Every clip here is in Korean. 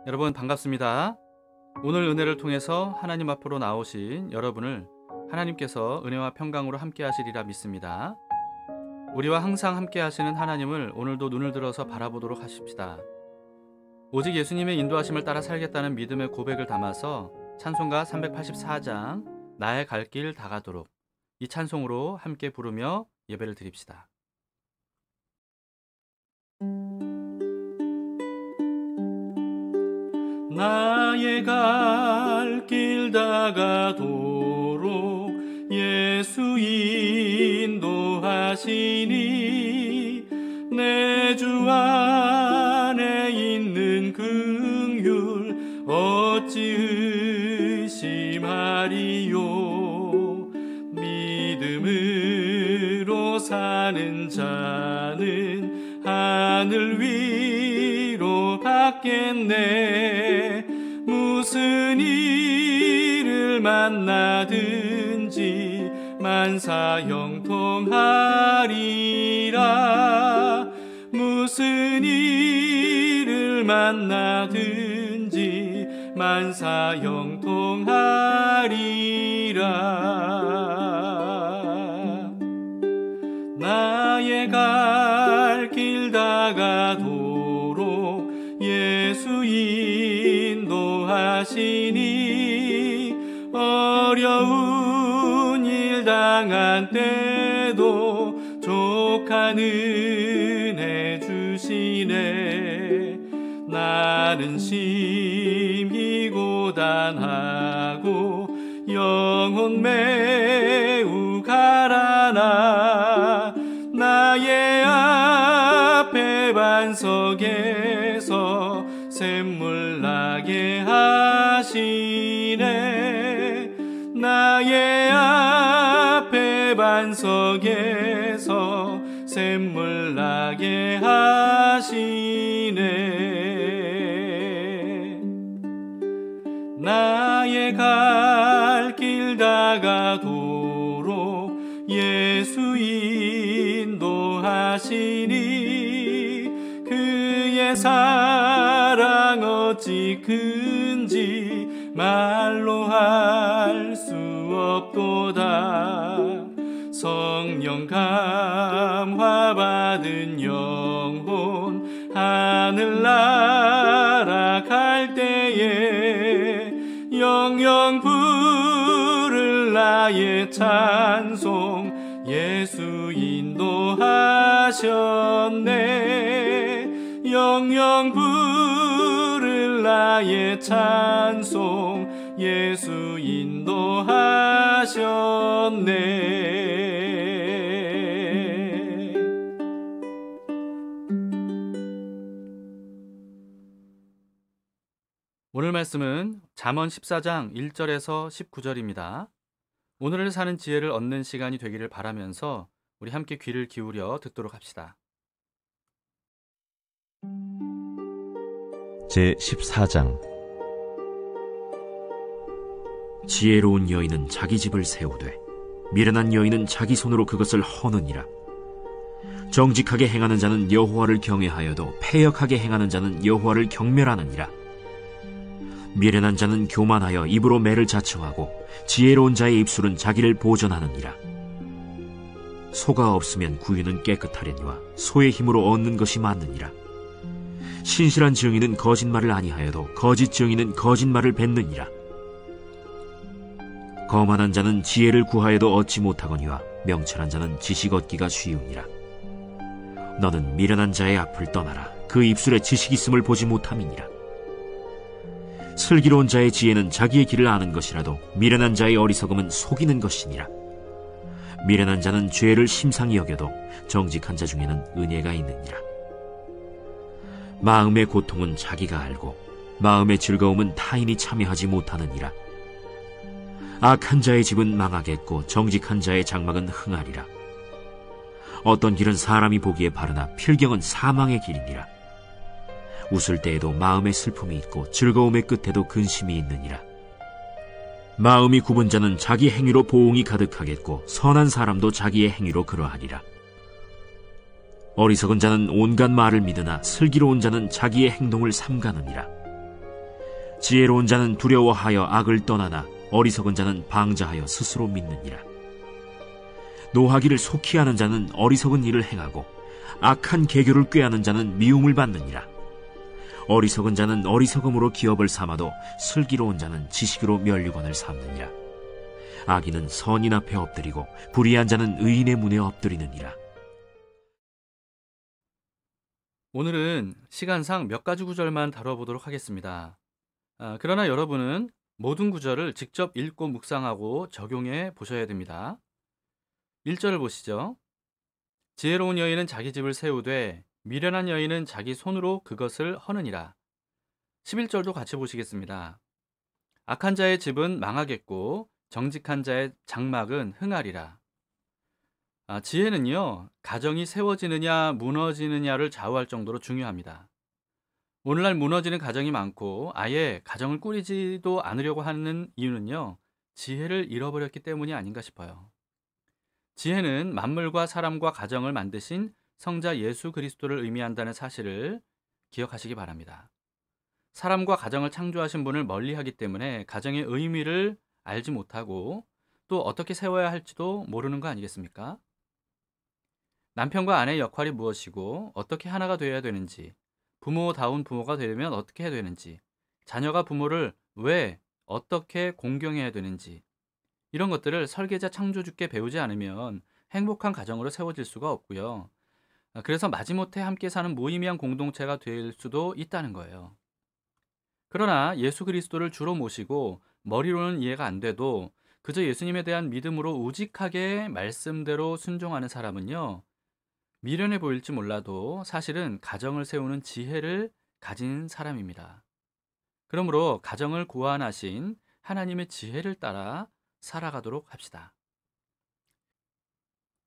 여러분 반갑습니다. 오늘 은혜를 통해서 하나님 앞으로 나오신 여러분을 하나님께서 은혜와 평강으로 함께 하시리라 믿습니다. 우리와 항상 함께 하시는 하나님을 오늘도 눈을 들어서 바라보도록 하십시다. 오직 예수님의 인도하심을 따라 살겠다는 믿음의 고백을 담아서 찬송가 384장 나의 갈 길 다가도록 이 찬송으로 함께 부르며 예배를 드립시다. 나의 갈 길 다가도록 예수 인도하시니 내 주 안에 있는 긍휼 어찌 의심하리요. 믿음으로 사는 자는 하늘 위로 받겠네. 무슨 일을 만나든지 만사형통하리라. 무슨 일을 만나든지 만사형통하리라. 나의 갈 길 다가도록 예수 인도하시니 어려운 일 당한 때도 족한 은혜 주시네. 나는 심히 고단하고 영혼 매우 가라나 나의 앞에 반석에서 샘물 나게 하시네. 나의 앞에 반석에서 샘물 나게 하시네. 나의 갈 길 다가도록 예수 인도하시니 그의 사랑 어찌 큰지 말로 할 수 없도다. 성령 감화 받은 영혼 하늘 날아갈 때에 영영 부를 나의 찬송 예수 인도하셨네. 영영 부를 나의 찬송 예수 인도하셨네. 오늘 말씀은 잠언 14장 1절에서 19절입니다. 오늘을 사는 지혜를 얻는 시간이 되기를 바라면서 우리 함께 귀를 기울여 듣도록 합시다. 제14장 지혜로운 여인은 자기 집을 세우되 미련한 여인은 자기 손으로 그것을 허느니라. 정직하게 행하는 자는 여호와를 경외하여도 패역하게 행하는 자는 여호와를 경멸하느니라. 미련한 자는 교만하여 입으로 매를 자청하고 지혜로운 자의 입술은 자기를 보전하느니라. 소가 없으면 구유는 깨끗하려니와 소의 힘으로 얻는 것이 많느니라. 신실한 증인은 거짓말을 아니하여도 거짓 증인은 거짓말을 뱉느니라. 거만한 자는 지혜를 구하여도 얻지 못하거니와 명철한 자는 지식 얻기가 쉬우니라. 너는 미련한 자의 앞을 떠나라. 그 입술에 지식 있음을 보지 못함이니라. 슬기로운 자의 지혜는 자기의 길을 아는 것이라도 미련한 자의 어리석음은 속이는 것이니라. 미련한 자는 죄를 심상히 여겨도 정직한 자 중에는 은혜가 있느니라. 마음의 고통은 자기가 알고 마음의 즐거움은 타인이 참여하지 못하느니라. 악한 자의 집은 망하겠고 정직한 자의 장막은 흥하리라. 어떤 길은 사람이 보기에 바르나 필경은 사망의 길이니라. 웃을 때에도 마음의 슬픔이 있고 즐거움의 끝에도 근심이 있느니라. 마음이 굽은 자는 자기 행위로 보응이 가득하겠고 선한 사람도 자기의 행위로 그러하리라. 어리석은 자는 온갖 말을 믿으나 슬기로운 자는 자기의 행동을 삼가느니라. 지혜로운 자는 두려워하여 악을 떠나나 어리석은 자는 방자하여 스스로 믿느니라. 노하기를 속히 하는 자는 어리석은 일을 행하고 악한 계교를 꾀하는 자는 미움을 받느니라. 어리석은 자는 어리석음으로 기업을 삼아도 슬기로운 자는 지식으로 면류관을 삼느니라. 악인은 선인 앞에 엎드리고 불의한 자는 의인의 문에 엎드리느니라. 오늘은 시간상 몇 가지 구절만 다뤄보도록 하겠습니다. 그러나 여러분은 모든 구절을 직접 읽고 묵상하고 적용해 보셔야 됩니다. 1절을 보시죠. 지혜로운 여인은 자기 집을 세우되 미련한 여인은 자기 손으로 그것을 허느니라. 11절도 같이 보시겠습니다. 악한 자의 집은 망하겠고 정직한 자의 장막은 흥하리라. 지혜는요, 가정이 세워지느냐 무너지느냐를 좌우할 정도로 중요합니다. 오늘날 무너지는 가정이 많고 아예 가정을 꾸리지도 않으려고 하는 이유는요, 지혜를 잃어버렸기 때문이 아닌가 싶어요. 지혜는 만물과 사람과 가정을 만드신 성자 예수 그리스도를 의미한다는 사실을 기억하시기 바랍니다. 사람과 가정을 창조하신 분을 멀리하기 때문에 가정의 의미를 알지 못하고 또 어떻게 세워야 할지도 모르는 거 아니겠습니까? 남편과 아내의 역할이 무엇이고 어떻게 하나가 되어야 되는지, 부모다운 부모가 되려면 어떻게 해야 되는지, 자녀가 부모를 왜 어떻게 공경해야 되는지, 이런 것들을 설계자 창조주께 배우지 않으면 행복한 가정으로 세워질 수가 없고요. 그래서 마지못해 함께 사는 무의미한 공동체가 될 수도 있다는 거예요. 그러나 예수 그리스도를 주로 모시고 머리로는 이해가 안 돼도 그저 예수님에 대한 믿음으로 우직하게 말씀대로 순종하는 사람은요, 미련해 보일지 몰라도 사실은 가정을 세우는 지혜를 가진 사람입니다. 그러므로 가정을 구원하신 하나님의 지혜를 따라 살아가도록 합시다.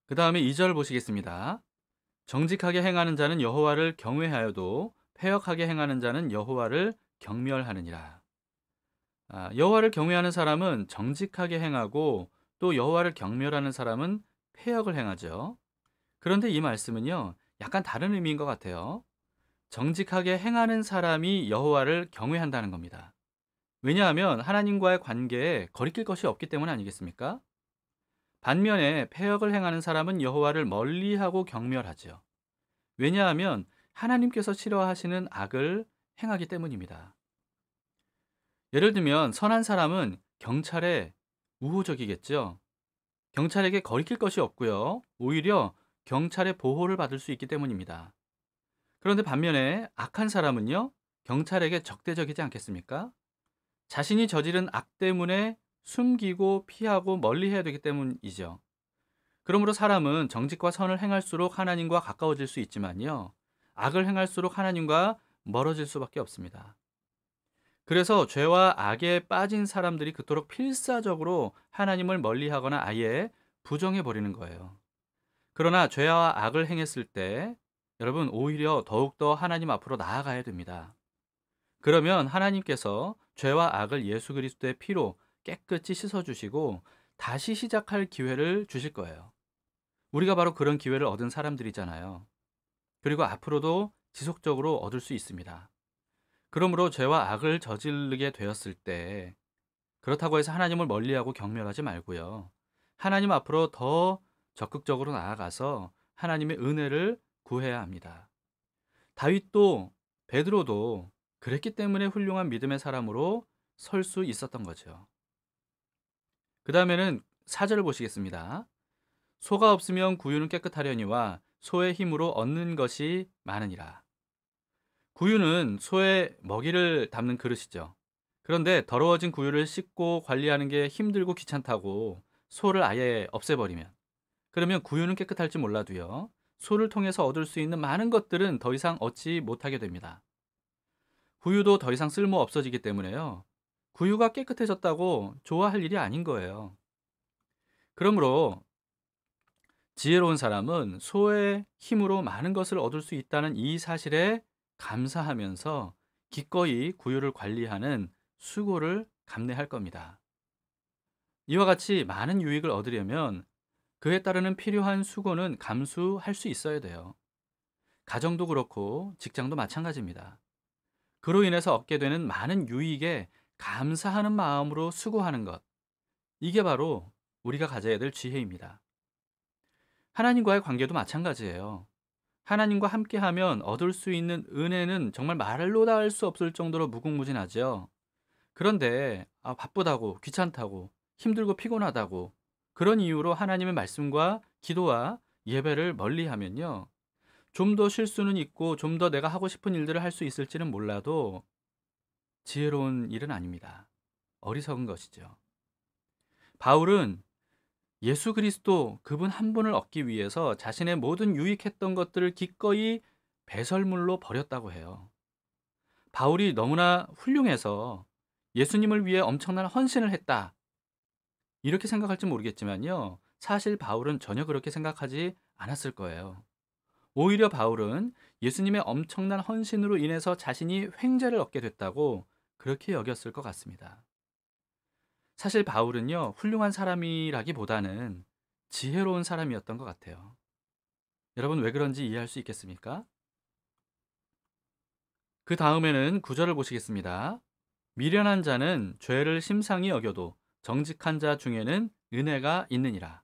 그 다음에 2절 보시겠습니다. 정직하게 행하는 자는 여호와를 경외하여도 패역하게 행하는 자는 여호와를 경멸하느니라. 여호와를 경외하는 사람은 정직하게 행하고 또 여호와를 경멸하는 사람은 패역을 행하죠. 그런데 이 말씀은요, 약간 다른 의미인 것 같아요. 정직하게 행하는 사람이 여호와를 경외한다는 겁니다. 왜냐하면 하나님과의 관계에 거리낄 것이 없기 때문 아니겠습니까? 반면에 패역을 행하는 사람은 여호와를 멀리하고 경멸하죠. 왜냐하면 하나님께서 싫어하시는 악을 행하기 때문입니다. 예를 들면 선한 사람은 경찰에 우호적이겠죠. 경찰에게 거리낄 것이 없고요. 오히려 경찰의 보호를 받을 수 있기 때문입니다. 그런데 반면에 악한 사람은요, 경찰에게 적대적이지 않겠습니까? 자신이 저지른 악 때문에 숨기고 피하고 멀리해야 되기 때문이죠. 그러므로 사람은 정직과 선을 행할수록 하나님과 가까워질 수 있지만요, 악을 행할수록 하나님과 멀어질 수밖에 없습니다. 그래서 죄와 악에 빠진 사람들이 그토록 필사적으로 하나님을 멀리하거나 아예 부정해 버리는 거예요. 그러나 죄와 악을 행했을 때 여러분 오히려 더욱더 하나님 앞으로 나아가야 됩니다. 그러면 하나님께서 죄와 악을 예수 그리스도의 피로 깨끗이 씻어주시고 다시 시작할 기회를 주실 거예요. 우리가 바로 그런 기회를 얻은 사람들이잖아요. 그리고 앞으로도 지속적으로 얻을 수 있습니다. 그러므로 죄와 악을 저지르게 되었을 때 그렇다고 해서 하나님을 멀리하고 경멸하지 말고요. 하나님 앞으로 더 적극적으로 나아가서 하나님의 은혜를 구해야 합니다. 다윗도 베드로도 그랬기 때문에 훌륭한 믿음의 사람으로 설 수 있었던 거죠. 그 다음에는 4절을 보시겠습니다. 소가 없으면 구유는 깨끗하려니와 소의 힘으로 얻는 것이 많으니라. 구유는 소의 먹이를 담는 그릇이죠. 그런데 더러워진 구유를 씻고 관리하는 게 힘들고 귀찮다고 소를 아예 없애버리면, 그러면 구유는 깨끗할지 몰라도요, 소를 통해서 얻을 수 있는 많은 것들은 더 이상 얻지 못하게 됩니다. 구유도 더 이상 쓸모 없어지기 때문에요, 구유가 깨끗해졌다고 좋아할 일이 아닌 거예요. 그러므로 지혜로운 사람은 소의 힘으로 많은 것을 얻을 수 있다는 이 사실에 감사하면서 기꺼이 구유를 관리하는 수고를 감내할 겁니다. 이와 같이 많은 유익을 얻으려면 그에 따르는 필요한 수고는 감수할 수 있어야 돼요. 가정도 그렇고 직장도 마찬가지입니다. 그로 인해서 얻게 되는 많은 유익에 감사하는 마음으로 수고하는 것. 이게 바로 우리가 가져야 될 지혜입니다. 하나님과의 관계도 마찬가지예요. 하나님과 함께하면 얻을 수 있는 은혜는 정말 말로 다 할 수 없을 정도로 무궁무진하죠. 그런데 바쁘다고, 귀찮다고, 힘들고 피곤하다고 그런 이유로 하나님의 말씀과 기도와 예배를 멀리하면요. 좀 더 쉴 수는 있고 좀 더 내가 하고 싶은 일들을 할 수 있을지는 몰라도 지혜로운 일은 아닙니다. 어리석은 것이죠. 바울은 예수 그리스도 그분 한 분을 얻기 위해서 자신의 모든 유익했던 것들을 기꺼이 배설물로 버렸다고 해요. 바울이 너무나 훌륭해서 예수님을 위해 엄청난 헌신을 했다. 이렇게 생각할지 모르겠지만요. 사실 바울은 전혀 그렇게 생각하지 않았을 거예요. 오히려 바울은 예수님의 엄청난 헌신으로 인해서 자신이 횡재를 얻게 됐다고 그렇게 여겼을 것 같습니다. 사실 바울은요, 훌륭한 사람이라기보다는 지혜로운 사람이었던 것 같아요. 여러분 왜 그런지 이해할 수 있겠습니까? 그 다음에는 9절을 보시겠습니다. 미련한 자는 죄를 심상히 여겨도 정직한 자 중에는 은혜가 있느니라.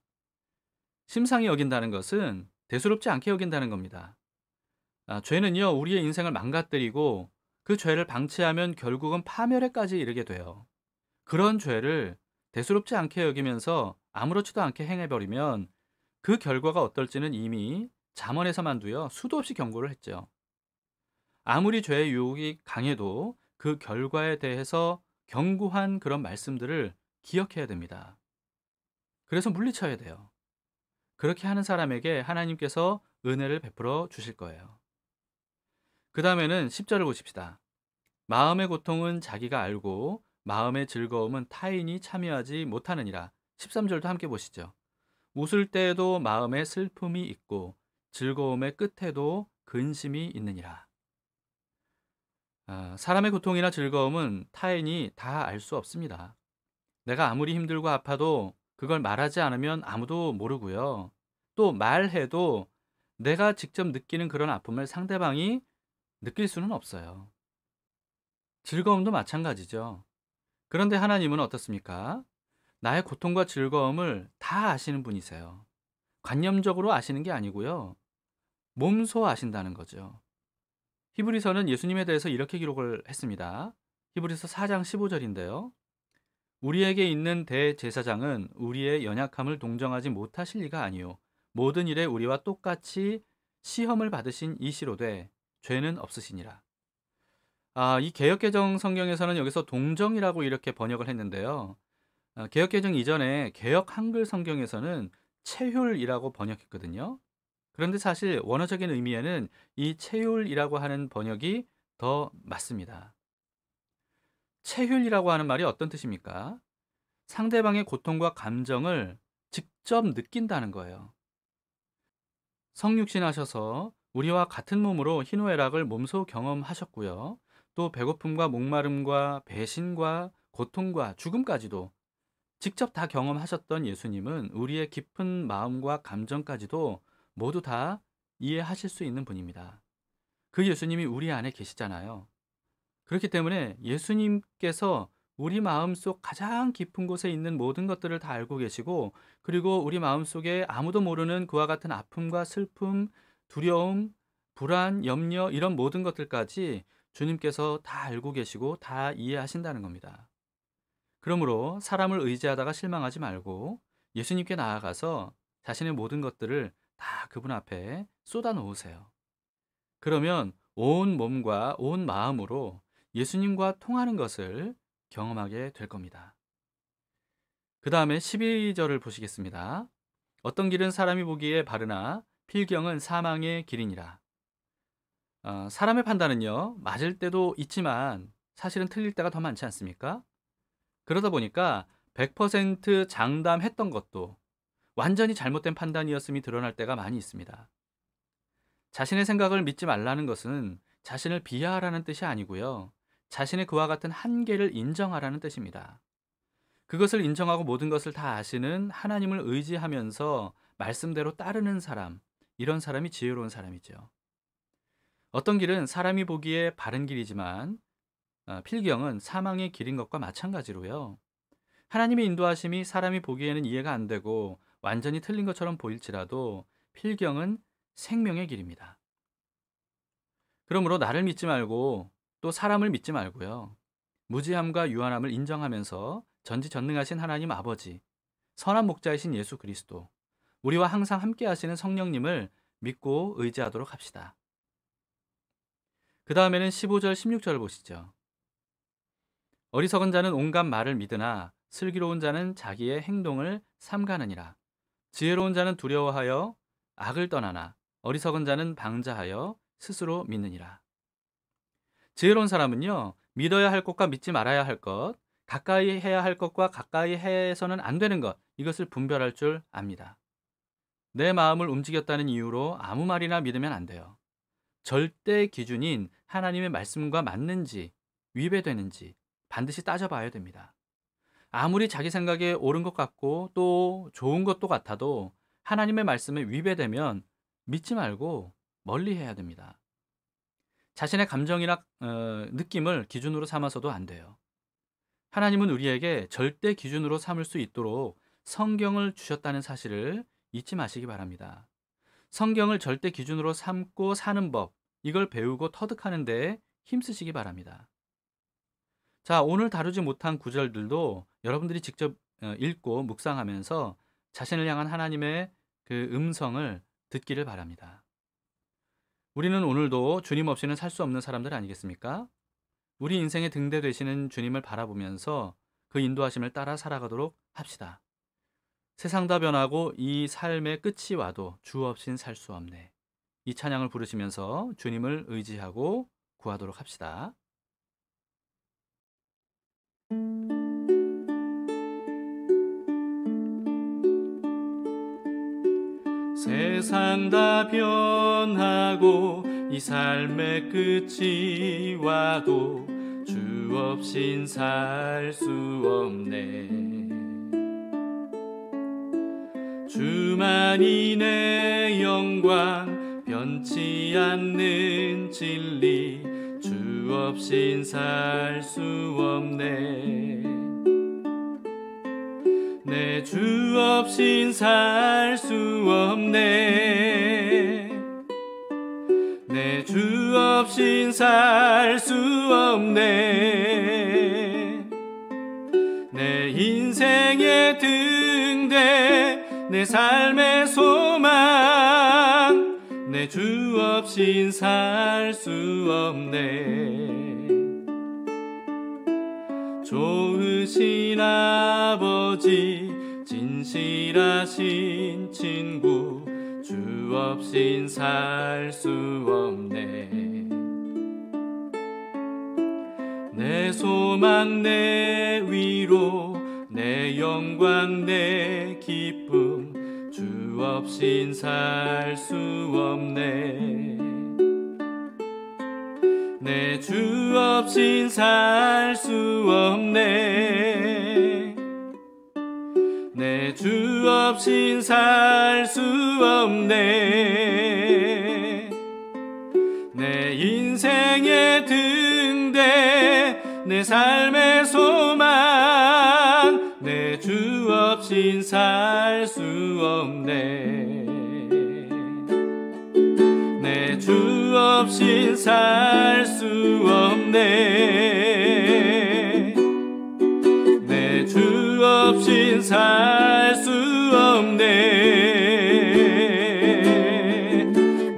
심상히 여긴다는 것은 대수롭지 않게 여긴다는 겁니다. 죄는요, 우리의 인생을 망가뜨리고 그 죄를 방치하면 결국은 파멸에까지 이르게 돼요. 그런 죄를 대수롭지 않게 여기면서 아무렇지도 않게 행해버리면 그 결과가 어떨지는 이미 잠언에서만도요, 수도 없이 경고를 했죠. 아무리 죄의 유혹이 강해도 그 결과에 대해서 경고한 그런 말씀들을 기억해야 됩니다. 그래서 물리쳐야 돼요. 그렇게 하는 사람에게 하나님께서 은혜를 베풀어 주실 거예요. 그 다음에는 10절을 보십시다. 마음의 고통은 자기가 알고 마음의 즐거움은 타인이 참여하지 못하느니라. 13절도 함께 보시죠. 웃을 때에도 마음에 슬픔이 있고 즐거움의 끝에도 근심이 있느니라. 사람의 고통이나 즐거움은 타인이 다 알 수 없습니다. 내가 아무리 힘들고 아파도 그걸 말하지 않으면 아무도 모르고요. 또 말해도 내가 직접 느끼는 그런 아픔을 상대방이 느낄 수는 없어요. 즐거움도 마찬가지죠. 그런데 하나님은 어떻습니까? 나의 고통과 즐거움을 다 아시는 분이세요. 관념적으로 아시는 게 아니고요. 몸소 아신다는 거죠. 히브리서는 예수님에 대해서 이렇게 기록을 했습니다. 히브리서 4장 15절인데요. 우리에게 있는 대제사장은 우리의 연약함을 동정하지 못하실 리가 아니요 모든 일에 우리와 똑같이 시험을 받으신 이시로되 죄는 없으시니라. 이 개역개정 성경에서는 여기서 동정이라고 이렇게 번역을 했는데요. 개역개정 이전에 개역 한글 성경에서는 체휼이라고 번역했거든요. 그런데 사실 원어적인 의미에는 이 체휼이라고 하는 번역이 더 맞습니다. 체휼이라고 하는 말이 어떤 뜻입니까? 상대방의 고통과 감정을 직접 느낀다는 거예요. 성육신 하셔서 우리와 같은 몸으로 희노애락을 몸소 경험하셨고요. 또 배고픔과 목마름과 배신과 고통과 죽음까지도 직접 다 경험하셨던 예수님은 우리의 깊은 마음과 감정까지도 모두 다 이해하실 수 있는 분입니다. 그 예수님이 우리 안에 계시잖아요. 그렇기 때문에 예수님께서 우리 마음속 가장 깊은 곳에 있는 모든 것들을 다 알고 계시고, 그리고 우리 마음속에 아무도 모르는 그와 같은 아픔과 슬픔, 두려움, 불안, 염려 이런 모든 것들까지 주님께서 다 알고 계시고 다 이해하신다는 겁니다. 그러므로 사람을 의지하다가 실망하지 말고 예수님께 나아가서 자신의 모든 것들을 다 그분 앞에 쏟아 놓으세요. 그러면 온 몸과 온 마음으로 예수님과 통하는 것을 경험하게 될 겁니다. 그 다음에 12절을 보시겠습니다. 어떤 길은 사람이 보기에 바르나 필경은 사망의 길이니라. 사람의 판단은요, 맞을 때도 있지만 사실은 틀릴 때가 더 많지 않습니까? 그러다 보니까 100% 장담했던 것도 완전히 잘못된 판단이었음이 드러날 때가 많이 있습니다. 자신의 생각을 믿지 말라는 것은 자신을 비하하라는 뜻이 아니고요. 자신의 그와 같은 한계를 인정하라는 뜻입니다. 그것을 인정하고 모든 것을 다 아시는 하나님을 의지하면서 말씀대로 따르는 사람, 이런 사람이 지혜로운 사람이죠. 어떤 길은 사람이 보기에 바른 길이지만 필경은 사망의 길인 것과 마찬가지로요. 하나님의 인도하심이 사람이 보기에는 이해가 안 되고 완전히 틀린 것처럼 보일지라도 필경은 생명의 길입니다. 그러므로 나를 믿지 말고 또 사람을 믿지 말고요. 무지함과 유한함을 인정하면서 전지전능하신 하나님 아버지, 선한 목자이신 예수 그리스도, 우리와 항상 함께 하시는 성령님을 믿고 의지하도록 합시다. 그 다음에는 15절, 16절을 보시죠. 어리석은 자는 온갖 말을 믿으나 슬기로운 자는 자기의 행동을 삼가느니라. 지혜로운 자는 두려워하여 악을 떠나나 어리석은 자는 방자하여 스스로 믿느니라. 지혜로운 사람은요, 믿어야 할 것과 믿지 말아야 할 것, 가까이 해야 할 것과 가까이 해서는 안 되는 것, 이것을 분별할 줄 압니다. 내 마음을 움직였다는 이유로 아무 말이나 믿으면 안 돼요. 절대 기준인 하나님의 말씀과 맞는지 위배되는지 반드시 따져봐야 됩니다. 아무리 자기 생각에 옳은 것 같고 또 좋은 것도 같아도 하나님의 말씀에 위배되면 믿지 말고 멀리해야 됩니다. 자신의 감정이나 느낌을 기준으로 삼아서도 안 돼요. 하나님은 우리에게 절대 기준으로 삼을 수 있도록 성경을 주셨다는 사실을 잊지 마시기 바랍니다. 성경을 절대 기준으로 삼고 사는 법, 이걸 배우고 터득하는 데에 힘쓰시기 바랍니다. 자, 오늘 다루지 못한 구절들도 여러분들이 직접 읽고 묵상하면서 자신을 향한 하나님의 그 음성을 듣기를 바랍니다. 우리는 오늘도 주님 없이는 살 수 없는 사람들 아니겠습니까? 우리 인생의 등대 되시는 주님을 바라보면서 그 인도하심을 따라 살아가도록 합시다. 세상 다 변하고 이 삶의 끝이 와도 주 없인 살 수 없네. 이 찬양을 부르시면서 주님을 의지하고 구하도록 합시다. 세상 다 변하고 이 삶의 끝이 와도 주 없인 살 수 없네. 주만이 내 영광 변치 않는 진리 주 없인 살 수 없네. 내 주 없인 살 수 없네. 내 주 없인 살 수 없네. 내 인생의 등대 내 삶의 소망 내 주 없인 살 수 없네. 좋으신 아버지 진실하신 친구 주 없인 살 수 없네. 내 소망 내 위로 내 영광 내 기쁨 주 없인 살 수 없네. 내 주 없인 살 수 없네. 내 주 없인 살 수 없네. 내 인생의 등대 내 삶의 소망 내 주 없인 살 수 없네. 내 주 없인 살 수 없네. 내 주 없인 살 수 없네.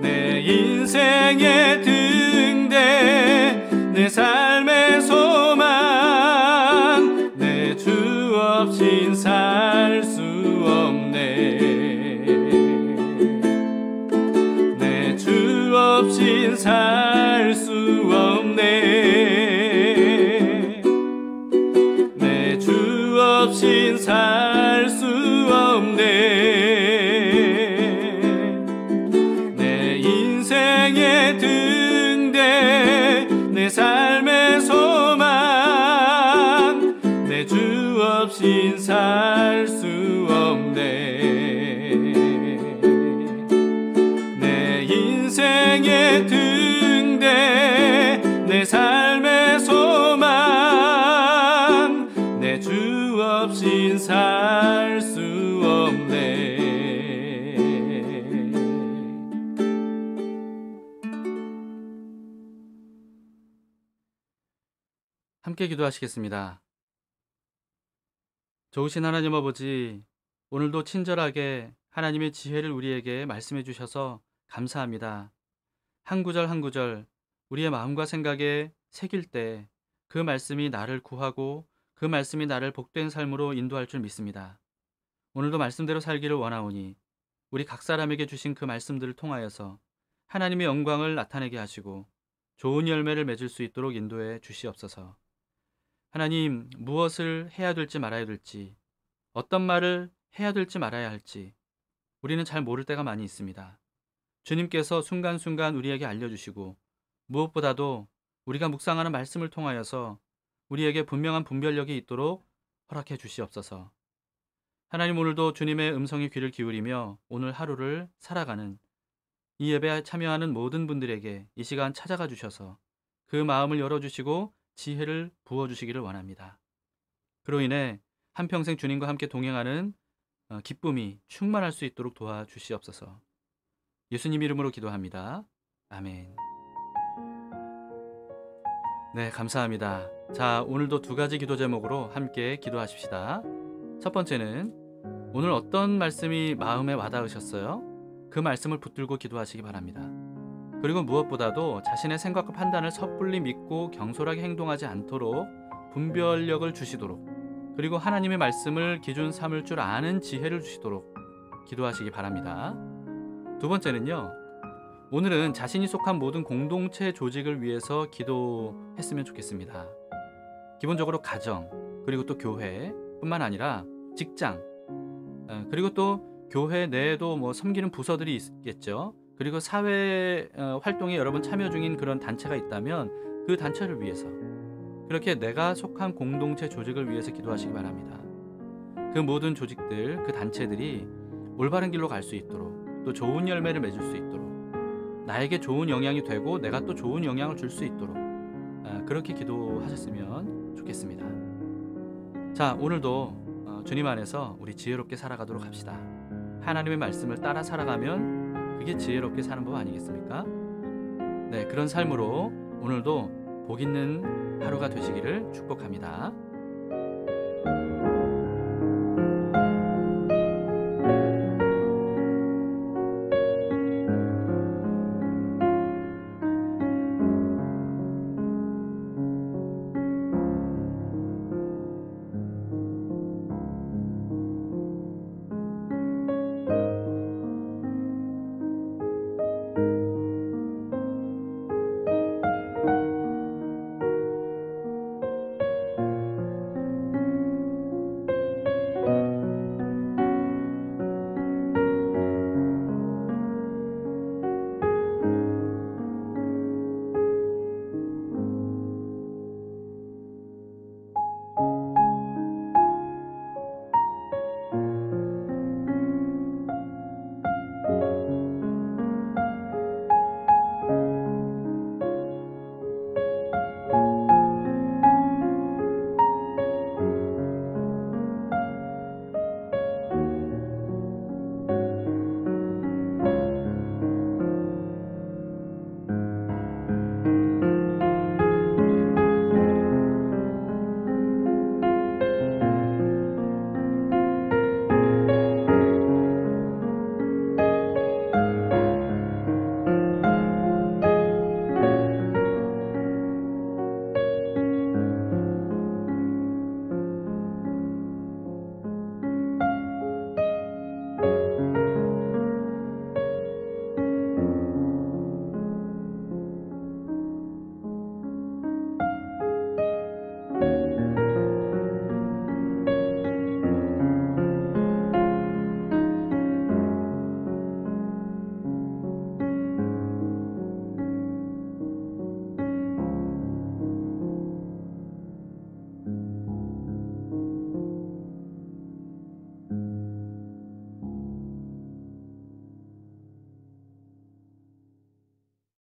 내 인생의 등대 내 삶의 소망 내 주 없인 살 수 없네. 내 주 없인 살 수 없네. 내 주 없인 살 수 없네. 내 인생의 등대 내 삶의 소망 내 주 없인 살 수 없네. 내 인생의 등대 내 삶의 소망 함께 기도하시겠습니다. 좋으신 하나님 아버지, 오늘도 친절하게 하나님의 지혜를 우리에게 말씀해 주셔서 감사합니다. 한 구절 한 구절 우리의 마음과 생각에 새길 때 그 말씀이 나를 구하고 그 말씀이 나를 복된 삶으로 인도할 줄 믿습니다. 오늘도 말씀대로 살기를 원하오니 우리 각 사람에게 주신 그 말씀들을 통하여서 하나님의 영광을 나타내게 하시고 좋은 열매를 맺을 수 있도록 인도해 주시옵소서. 하나님, 무엇을 해야 될지 말아야 될지, 어떤 말을 해야 될지 말아야 할지 우리는 잘 모를 때가 많이 있습니다. 주님께서 순간순간 우리에게 알려주시고 무엇보다도 우리가 묵상하는 말씀을 통하여서 우리에게 분명한 분별력이 있도록 허락해 주시옵소서. 하나님, 오늘도 주님의 음성에 귀를 기울이며 오늘 하루를 살아가는 이 예배에 참여하는 모든 분들에게 이 시간 찾아가 주셔서 그 마음을 열어주시고 지혜를 부어주시기를 원합니다. 그로 인해 한평생 주님과 함께 동행하는 기쁨이 충만할 수 있도록 도와주시옵소서. 예수님 이름으로 기도합니다. 아멘. 네, 감사합니다. 자, 오늘도 두 가지 기도 제목으로 함께 기도하십시다. 첫 번째는 오늘 어떤 말씀이 마음에 와닿으셨어요? 그 말씀을 붙들고 기도하시기 바랍니다. 그리고 무엇보다도 자신의 생각과 판단을 섣불리 믿고 경솔하게 행동하지 않도록 분별력을 주시도록, 그리고 하나님의 말씀을 기준 삼을 줄 아는 지혜를 주시도록 기도하시기 바랍니다. 두 번째는요, 오늘은 자신이 속한 모든 공동체 조직을 위해서 기도했으면 좋겠습니다. 기본적으로 가정, 그리고 또 교회 뿐만 아니라 직장, 그리고 또 교회 내에도 섬기는 부서들이 있겠죠. 그리고 사회 활동에 여러분 참여 중인 그런 단체가 있다면 그 단체를 위해서, 그렇게 내가 속한 공동체 조직을 위해서 기도하시기 바랍니다. 그 모든 조직들, 그 단체들이 올바른 길로 갈 수 있도록, 또 좋은 열매를 맺을 수 있도록, 나에게 좋은 영향이 되고 내가 또 좋은 영향을 줄 수 있도록 그렇게 기도하셨으면 좋겠습니다. 자, 오늘도 주님 안에서 우리 지혜롭게 살아가도록 합시다. 하나님의 말씀을 따라 살아가면 그게 지혜롭게 사는 법 아니겠습니까? 네, 그런 삶으로 오늘도 복 있는 하루가 되시기를 축복합니다.